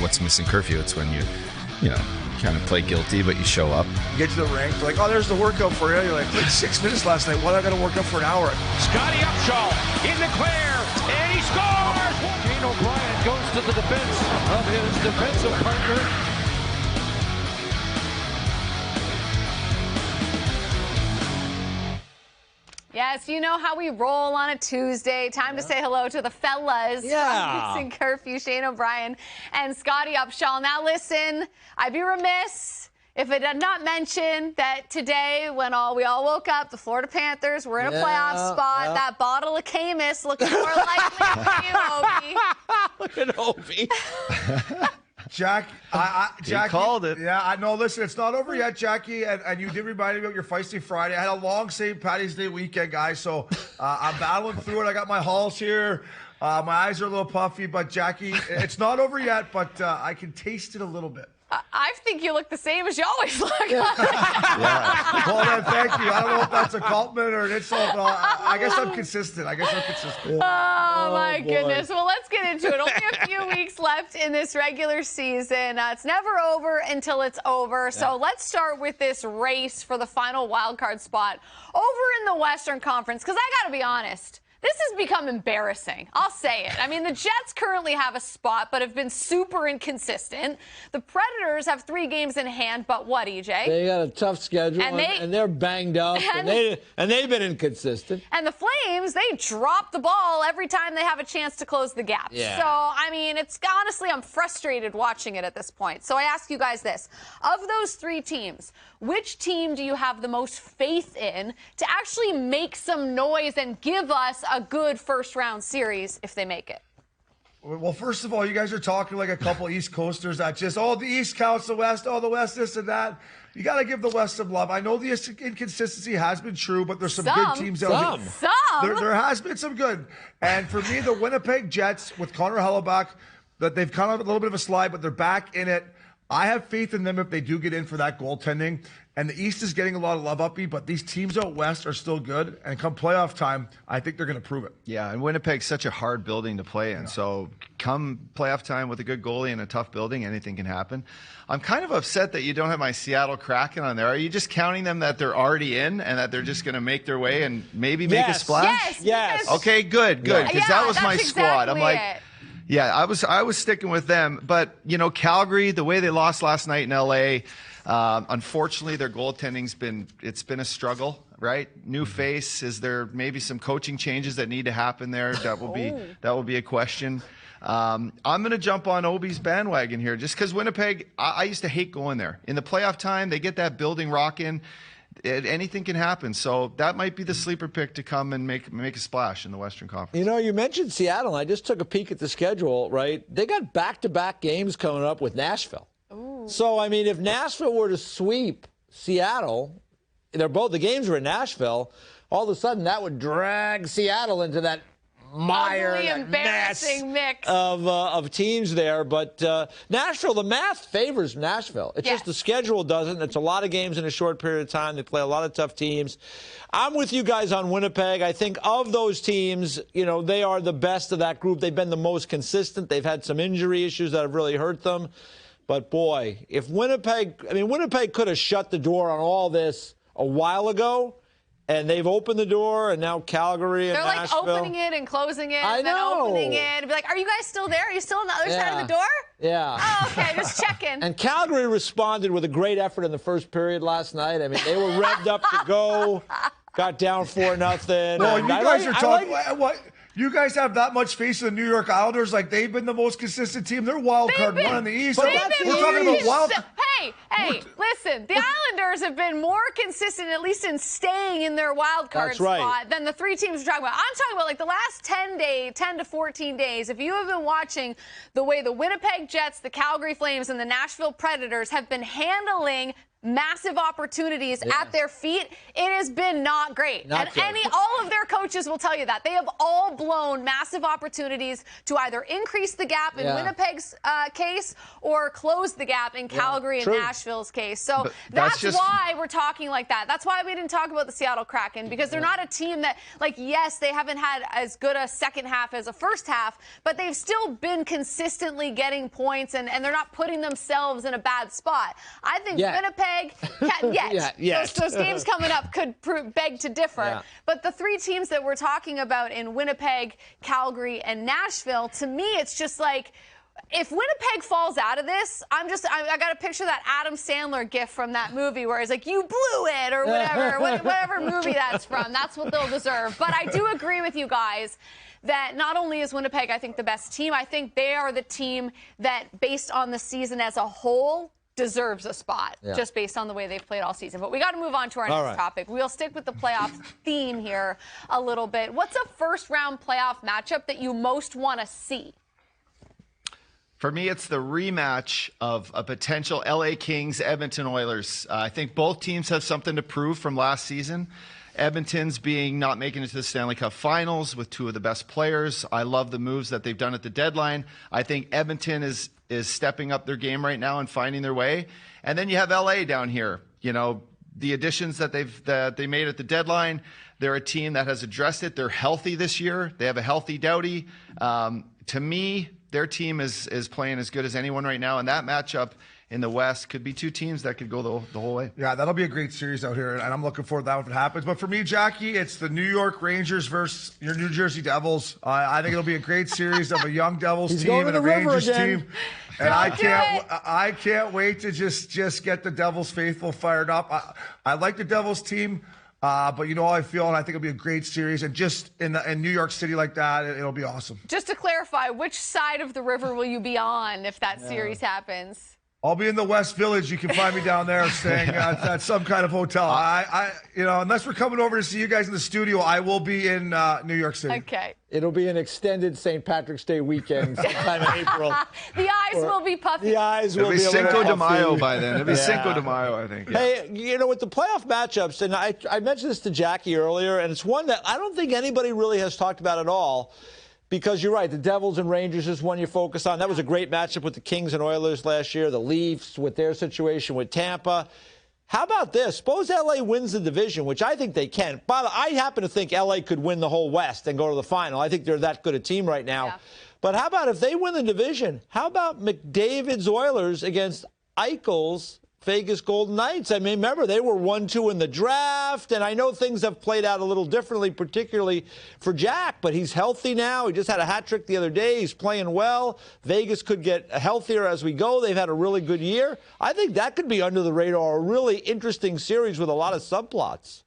what's Missin Curfew. It's when you know, kind of play guilty, but you show up. You get to the rink, they're like, oh, there's the workout for you. You're like, played 6 minutes last night. Why do I got to work out for an hour? Scotty Upshaw in the clear, and he scores! Shane O'Brien goes to the defense of his defensive partner. Yes, you know how we roll on a Tuesday. Time to say hello to the fellas from Missin Curfew, Shane O'Brien and Scotty Upshaw. Now listen, I'd be remiss if I did not mention that today, when we all woke up, the Florida Panthers were in a playoff spot. That bottle of Camus looking more likely for you, Obi. Look at Obi. Jackie, You called it. Yeah, I know. Listen, it's not over yet, Jackie, and you did remind me about your feisty Friday. I had a long St. Paddy's Day weekend, guys, so I'm battling through it. I got my halls here. My eyes are a little puffy, but Jackie, it's not over yet, but I can taste it a little bit. I think you look the same as you always look. Well, then, thank you. I don't know if that's a compliment or an insult. I guess I'm consistent. Oh, my goodness. Well, let's get into it. Only a few weeks left in this regular season. It's never over until it's over. So let's start with this race for the final wild card spot over in the Western Conference, because I got to be honest. This has become embarrassing. I'll say it. I mean, the Jets currently have a spot, but have been super inconsistent. The Predators have 3 games in hand, but what, EJ? They got a tough schedule, and they're banged up, and they've been inconsistent. And the Flames, they drop the ball every time they have a chance to close the gap. Yeah. So, I mean, honestly, I'm frustrated watching it at this point. So I ask you guys this. Of those 3 teams, which team do you have the most faith in to actually make some noise and give us a good first-round series if they make it? Well, first of all, you guys are talking like a couple East Coasters that just, the East counts the West, the West this and that. You got to give the West some love. I know the inconsistency has been true, but there's some good teams out there. There has been some good. And for me, the Winnipeg Jets with Connor Hellebuck, that they've kind of a little bit of a slide, but they're back in it. I have faith in them if they do get in for that goaltending. And the East is getting a lot of love up me, but these teams out West are still good. And come playoff time, I think they're going to prove it. Yeah, and Winnipeg's such a hard building to play in. Yeah. So come playoff time with a good goalie in a tough building, anything can happen. I'm kind of upset that you don't have my Seattle Kraken on there. Are you just counting them that they're already in and that they're just going to make their way and maybe make a splash? Yes. Okay, good. Because that was my squad. I'm like, yeah, I was sticking with them. But, Calgary, the way they lost last night in L.A., unfortunately, their goaltending's been a struggle, right? New face. Is there maybe some coaching changes that need to happen there? That will be a question. I'm going to jump on Obi's bandwagon here just because Winnipeg, I used to hate going there. In the playoff time, they get that building rocking. Anything can happen. So that might be the sleeper pick to come and make a splash in the Western Conference. You mentioned Seattle. I just took a peek at the schedule, right? They got back-to-back games coming up with Nashville. Ooh. So, I mean, if Nashville were to sweep Seattle, the games were in Nashville, all of a sudden that would drag Seattle into that mire, that embarrassing mix of teams there. But Nashville, the math favors Nashville. It's just the schedule doesn't. It's a lot of games in a short period of time. They play a lot of tough teams. I'm with you guys on Winnipeg. I think of those teams, they are the best of that group. They've been the most consistent. They've had some injury issues that have really hurt them. But, boy, if Winnipeg could have shut the door on all this a while ago, and they've opened the door, and now Calgary and Nashville. They're like opening it and closing it and then opening it. And be like, are you guys still there? Are you still on the other side of the door? Yeah. Oh, okay, just checking. And Calgary responded with a great effort in the first period last night. I mean, they were revved up to go, got down 4-0. Well, you guys are talking. What? You guys have that much faith in the New York Islanders, like they've been the most consistent team. They're wild card one in the East. We're talking about wild. Hey, listen, the Islanders have been more consistent, at least in staying in their wild card spot, than the 3 teams we're talking about. I'm talking about like the last 10 to 14 days. If you have been watching the way the Winnipeg Jets, the Calgary Flames, and the Nashville Predators have been handling massive opportunities at their feet, it has been not great. All of their coaches will tell you that. They have all blown massive opportunities to either increase the gap in Winnipeg's case or close the gap in Calgary and Nashville's case. So that's why we're talking like that. That's why we didn't talk about the Seattle Kraken, because they're not a team that, like, yes, they haven't had as good a second half as a first half, but they've still been consistently getting points, and they're not putting themselves in a bad spot. I think Winnipeg those games coming up could beg to differ. Yeah. But the three teams that we're talking about in Winnipeg, Calgary, and Nashville, to me, it's just like, if Winnipeg falls out of this, I got to picture that Adam Sandler gif from that movie where he's like, you blew it, or whatever movie that's from. That's what they'll deserve. But I do agree with you guys that not only is Winnipeg, I think, the best team, I think they are the team that, based on the season as a whole, deserves a spot just based on the way they've played all season. But we got to move on to our next topic. We'll stick with the playoff theme here a little bit. What's a first-round playoff matchup that you most want to see? For me, it's the rematch of a potential LA Kings Edmonton Oilers. I think both teams have something to prove from last season. Edmonton's being not making it to the Stanley Cup Finals with two of the best players. I love the moves that they've done at the deadline. I think Edmonton is stepping up their game right now and finding their way. And then you have LA down here. You know, the additions that they made at the deadline. They're a team that has addressed it. They're healthy this year. They have a healthy Doughty. To me, their team is playing as good as anyone right now. And that matchup in the West could be two teams that could go the whole way. Yeah, that'll be a great series out here, and I'm looking forward to that if it happens. But for me, Jackie, it's the New York Rangers versus your New Jersey Devils. I think it'll be a great series of a young Devils team and a Rangers team. And I can't wait to just get the Devils faithful fired up. I like the Devils team. But you know how I feel, and I think it'll be a great series. And just in New York City like that, it'll be awesome. Just to clarify, which side of the river will you be on if that series happens? I'll be in the West Village. You can find me down there staying at some kind of hotel. Unless we're coming over to see you guys in the studio, I will be in New York City. Okay. It'll be an extended St. Patrick's Day weekend sometime in April. The eyes will be puffy. The eyes will be Cinco de Mayo by then. It'll be Cinco de Mayo, I think. Yeah. Hey, with the playoff matchups, and I mentioned this to Jackie earlier, and it's one that I don't think anybody really has talked about at all. Because you're right, the Devils and Rangers is one you focus on. That was a great matchup with the Kings and Oilers last year. The Leafs with their situation with Tampa. How about this? Suppose L.A. wins the division, which I think they can. But I happen to think L.A. could win the whole West and go to the final. I think they're that good a team right now. Yeah. But how about if they win the division? How about McDavid's Oilers against Eichel's Vegas Golden Knights? I mean, remember, they were 1-2 in the draft, and I know things have played out a little differently, particularly for Jack, but he's healthy now. He just had a hat trick the other day. He's playing well. Vegas could get healthier as we go. They've had a really good year. I think that could be under the radar, a really interesting series with a lot of subplots.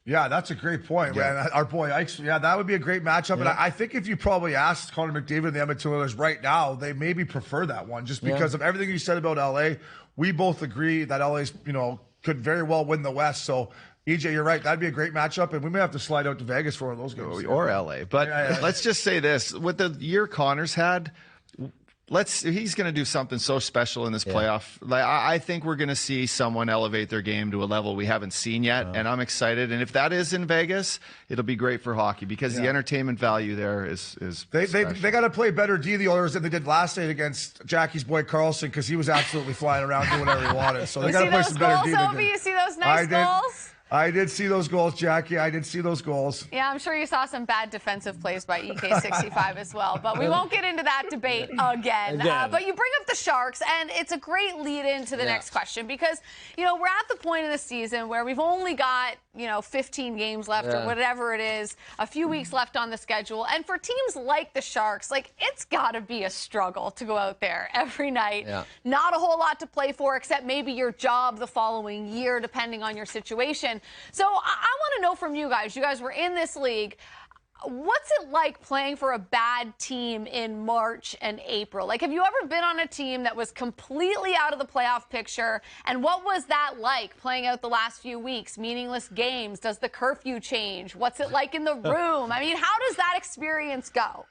Yeah, that's a great point, man. Our boy Ike's, that would be a great matchup. And I think if you probably asked Connor McDavid and the Edmonton Oilers right now, they maybe prefer that one just because of everything you said about LA. We both agree that LA's, could very well win the West. So, EJ, you're right. That'd be a great matchup, and we may have to slide out to Vegas for one of those games. Or LA. But let's just say this. With the year Connor's had, he's going to do something so special in this playoff. I think we're going to see someone elevate their game to a level we haven't seen yet, and I'm excited. And if that is in Vegas, it'll be great for hockey because the entertainment value there is they got to play better D, the Oilers, than they did last night against Jackie's boy Carlson because he was absolutely flying around doing whatever he wanted. So they got to play some better D. You see those nice goals? I did see those goals, Jackie. I did see those goals. Yeah, I'm sure you saw some bad defensive plays by EK65 as well. But we won't get into that debate again. But you bring up the Sharks, and it's a great lead into the next question because, we're at the point in the season where we've only got, 15 games left or whatever it is, a few weeks left on the schedule. And for teams like the Sharks, it's got to be a struggle to go out there every night. Yeah. Not a whole lot to play for except maybe your job the following year, depending on your situation. So I want to know from you guys. You guys were in this league. What's it like playing for a bad team in March and April? Have you ever been on a team that was completely out of the playoff picture? And what was that like playing out the last few weeks? Meaningless games? Does the curfew change? What's it like in the room? I mean, how does that experience go?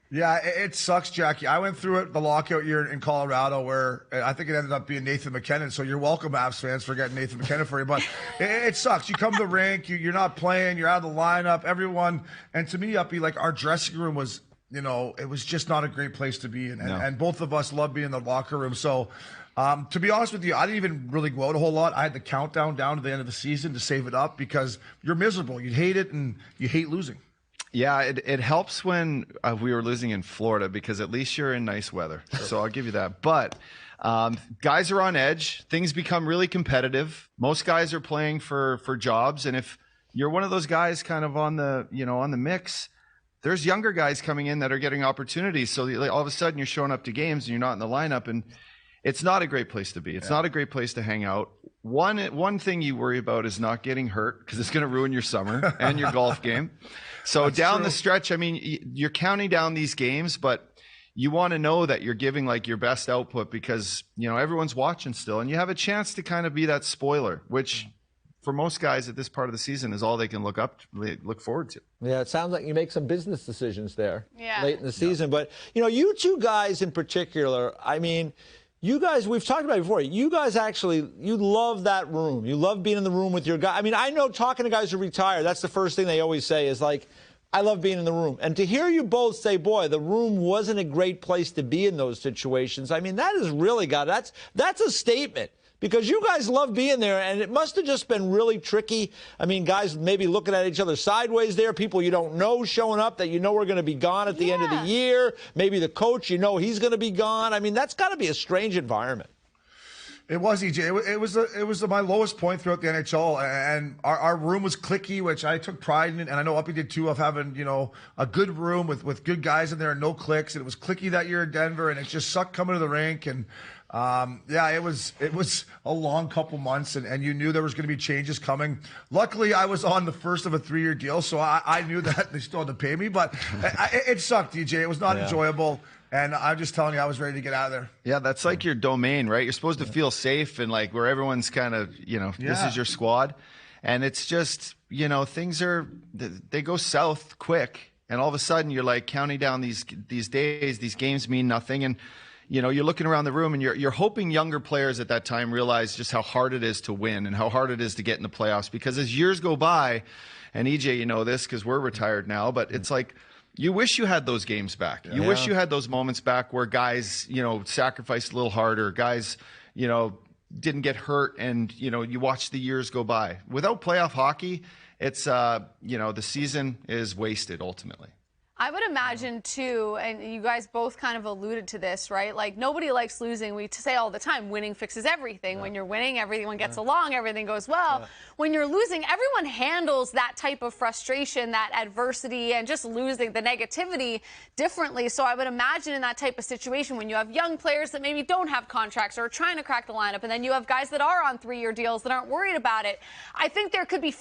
Yeah, it sucks, Jackie. I went through it the lockout year in Colorado where I think it ended up being Nathan McKinnon. So you're welcome, Avs fans, for getting Nathan McKinnon for you. But it sucks. You come to the rink, you're not playing, you're out of the lineup, everyone. And to me, Uppy, like our dressing room was, it was just not a great place to be in. And both of us love being in the locker room. So to be honest with you, I didn't even really go out a whole lot. I had the countdown down to the end of the season to save it up because you're miserable. You hate it and you hate losing. Yeah, it helps when we were losing in Florida because at least you're in nice weather. So I'll give you that. But guys are on edge. Things become really competitive. Most guys are playing for jobs. And if you're one of those guys kind of on the mix, there's younger guys coming in that are getting opportunities. So all of a sudden you're showing up to games and you're not in the lineup. And it's not a great place to be. It's not a great place to hang out. One thing you worry about is not getting hurt because it's going to ruin your summer and your golf game. So that's down true. The stretch, I mean, you're counting down these games, but you want to know that you're giving like your best output because, everyone's watching still. And you have a chance to kind of be that spoiler, which for most guys at this part of the season is all they can look forward to. Yeah, it sounds like you make some business decisions there late in the season. But, you two guys in particular, I mean, you guys, we've talked about it before. You guys actually, you love that room. You love being in the room with your guy. I mean, I know talking to guys who retire, that's the first thing they always say is like, I love being in the room. And to hear you both say, boy, the room wasn't a great place to be in those situations. I mean, that has really that's a statement. Because you guys love being there, and it must have just been really tricky. I mean, guys maybe looking at each other sideways there, people you don't know showing up that are going to be gone at the end of the year. Maybe the coach, he's going to be gone. I mean, that's got to be a strange environment. It was, EJ. It was my lowest point throughout the NHL, and our room was cliquey, which I took pride in, and I know Uppy did too, of having a good room with good guys in there and no cliques. And it was cliquey that year in Denver, and it just sucked coming to the rink. And it was a long couple months, and you knew there was going to be changes coming. Luckily, I was on the first of a 3-year deal, so I knew that they still had to pay me, but it sucked, DJ. It was not enjoyable. And I'm just telling you, I was ready to get out of there. Yeah, that's like your domain, right? You're supposed to feel safe and like where everyone's kind of, this is your squad. And it's just, things they go south quick. And all of a sudden you're like counting down these days, these games mean nothing. And, you're looking around the room and you're hoping younger players at that time realize just how hard it is to win and how hard it is to get in the playoffs. Because as years go by, and EJ, you know this because we're retired now, but it's like, you wish you had those games back. You wish you had those moments back where guys, sacrificed a little harder. Guys, didn't get hurt and, you watch the years go by. Without playoff hockey, it's, the season is wasted ultimately. I would imagine, too, and you guys both kind of alluded to this, right? Like, nobody likes losing. We say all the time, winning fixes everything. Yeah. When you're winning, everyone gets along, everything goes well. Yeah. When you're losing, everyone handles that type of frustration, that adversity, and just losing, the negativity differently. So I would imagine in that type of situation, when you have young players that maybe don't have contracts or are trying to crack the lineup, and then you have guys that are on 3-year deals that aren't worried about it, I think there could be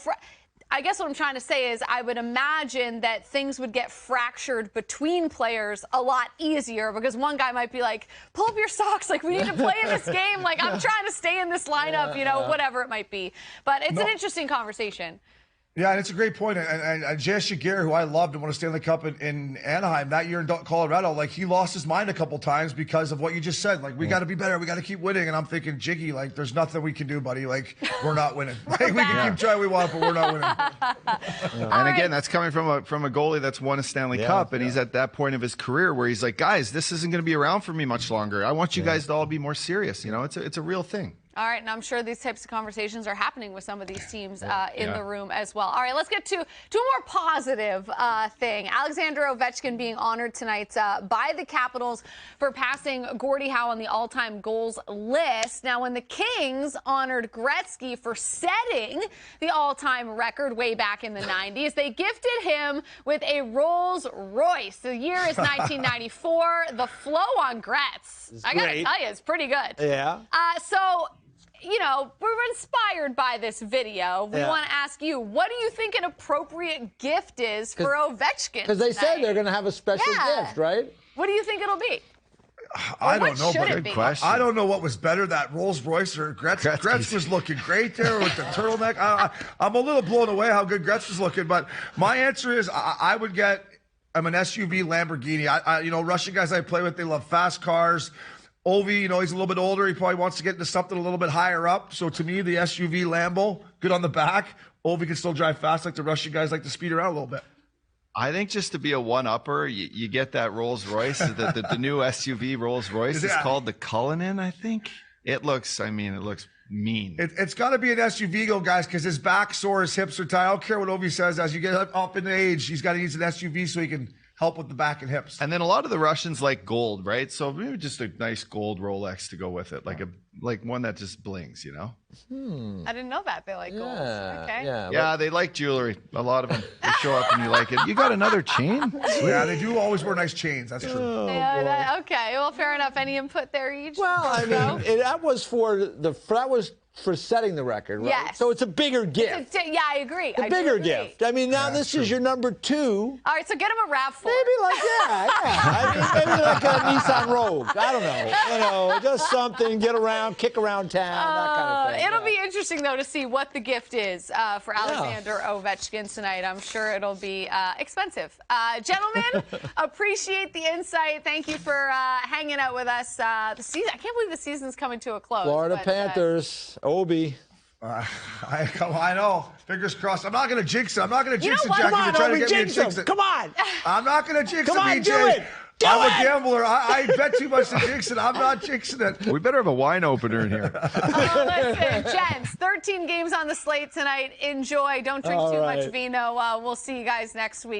I guess what I'm trying to say is I would imagine that things would get fractured between players a lot easier because one guy might be like, pull up your socks, like, we need to play in this game, like, I'm trying to stay in this lineup, whatever it might be. But it's an interesting conversation. Yeah, and it's a great point. And J.S. Shagir, who I loved and won a Stanley Cup in Anaheim that year in Colorado, like, he lost his mind a couple times because of what you just said. Like, we got to be better. We got to keep winning. And I'm thinking, Jiggy, like, there's nothing we can do, buddy. Like, we're not winning. Like, we can keep trying we want, but we're not winning. And again, that's coming from a goalie that's won a Stanley Cup, and he's at that point of his career where he's like, guys, this isn't going to be around for me much longer. I want you guys to all be more serious. It's a real thing. All right, and I'm sure these types of conversations are happening with some of these teams in the room as well. All right, let's get to a more positive thing. Alexander Ovechkin being honored tonight by the Capitals for passing Gordie Howe on the all-time goals list. Now, when the Kings honored Gretzky for setting the all-time record way back in the 90s, they gifted him with a Rolls Royce. The year is 1994. The flow on Gretz, I got to tell you, it's pretty good. Yeah. So, we're inspired by this video. We want to ask you, what do you think an appropriate gift is for Ovechkin? Because they said they're going to have a special gift, right? What do you think it'll be? I don't know, but good question. I don't know what was better, that Rolls Royce or Gretz. Gretz was looking great there with the turtleneck. I'm a little blown away how good Gretz was looking, but my answer is I would get I'm an SUV Lamborghini. I you know, Russian guys I play with, they love fast cars. Ovi, you know, he's a little bit older. He probably wants to get into something a little bit higher up. So to me, the SUV Lambo, good on the back. Ovi can still drive fast like the Russian guys like to speed around a little bit. I think just to be a one-upper, you get that Rolls Royce. The new SUV Rolls Royce is called the Cullinan, I think. It looks mean. It's got to be an SUV, though, guys, because his back sore, his hips are tight. I don't care what Ovi says. As you get up in age, he's got to use an SUV so he can help with the back and hips. And then a lot of the Russians like gold, right? So maybe just a nice gold Rolex to go with it, like one that just blings, you know? I didn't know that they like gold. Okay. Yeah, they like jewelry. A lot of them. They show up and you like it. You got another chain? Yeah, they do always wear nice chains. That's true. Okay. Well, fair enough. Any input there, each? Well, I mean, that was for setting the record, right? Yes. So it's a bigger gift. Yeah, I agree. A bigger gift. I mean, now this is your number 2. All right, so get him a RAV4. Maybe like, I mean, maybe like a Nissan Rogue. I don't know. You know, just something, get around, kick around town, that kind of thing. It'll be interesting, though, to see what the gift is for Alexander Ovechkin tonight. I'm sure it'll be expensive. Gentlemen, appreciate the insight. Thank you for hanging out with us. The season, I can't believe the season's coming to a close. Florida Panthers. Obi. I know. Fingers crossed. I'm not going to jinx it. I'm not going to jinx it, Jackie. Come on, You're trying Obi, to get me to jinx it. Come on. I'm not going to jinx it, BJ. Do it. I'm a gambler. I bet too much to jinx it. I'm not jinxing it. We better have a wine opener in here. Listen, gents, 13 games on the slate tonight. Enjoy. Don't drink too much vino. We'll see you guys next week.